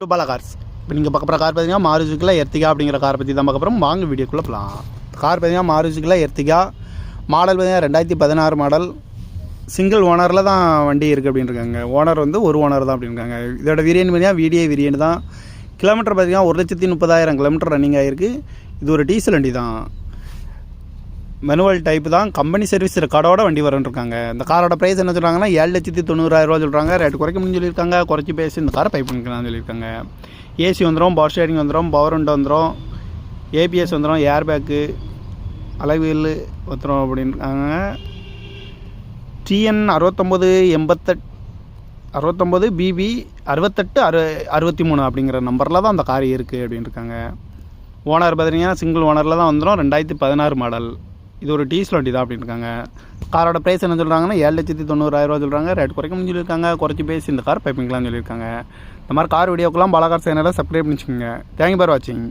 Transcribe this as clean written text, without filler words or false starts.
Bala cars. இப்போ நீங்கள் பார்க்க போகிற கார் பார்த்தீங்கன்னா மாருதிக்குள்ள எர்த்திகா அப்படிங்கிற காரை பற்றி தான் பார்க்க போகிறோம். வாங்க வீடியோக்குள்ளே போகலாம். கார் பார்த்தீங்கன்னா மாருதிக்குள்ள எர்த்திகா மாடல் பார்த்தீங்கன்னா 2016 மாடல். சிங்கிள் ஓனரில் தான் வண்டி இருக்குது அப்படின்னு இருக்காங்க. ஓனர் வந்து ஒரு ஓனர் தான் அப்படின்னு இருக்காங்க. இதோட வேரியன்ட் பார்த்தீங்கன்னா VDI வேரியன்ட் தான். கிலோமீட்டர் பார்த்தீங்கன்னா 1,30,000 கிலோமீட்டர் ரன்னிங் ஆகிருக்கு. இது ஒரு டீசல் வண்டி தான், மேனுவல் டைப் தான். கம்பெனி சர்வீஸ் ரெக்கார்டோட வண்டி வரும்னு இருக்காங்க. இந்த காரோட ப்ரைஸ் என்ன சொல்கிறாங்கன்னா 7,90,000 சொல்கிறாங்க. ரேட்டு குறைக்க முடியும்னு சொல்லியிருக்காங்க. குறைச்சி பேசி இந்த காரை பை பண்ணிக்கலாம்னு சொல்லியிருக்காங்க. ஏசி வந்துடும், பவர் ஸ்டேரிங் வந்துடும், பவர் விண்டோ வந்துடும், ABS வந்துடும், ஏர் பேக்கு, அலைவீல் வந்துடும் அப்படின்றாங்க. TN 69 BB 6863 அப்படிங்கிற நம்பரில் தான் அந்த கார் இருக்குது அப்படின்னு இருக்காங்க. ஓனர் பார்த்தீங்கன்னா சிங்கிள் ஓனரில் தான் வந்துடும். 2016 மாடல். இது ஒரு டீசல் வண்டி தான் அப்படின்னு இருக்காங்க. காரோட ப்ரைஸ் என்ன சொல்கிறாங்கன்னா 7,90,000 சொல்கிறாங்க. ரேட் குறைக்க முடியும் சொல்லியிருக்காங்க. குறைச்சி பேசி இந்த கார் பைப்பிங்கலாம்னு சொல்லியிருக்காங்க. இந்த மாதிரி கார் வீடியோக்கெல்லாம் பாலா கார் சேனலை சப்ஸ்கிரைப் பண்ணிச்சுக்கோங்க. தேங்க்யூ ஃபார் வாட்சிங்.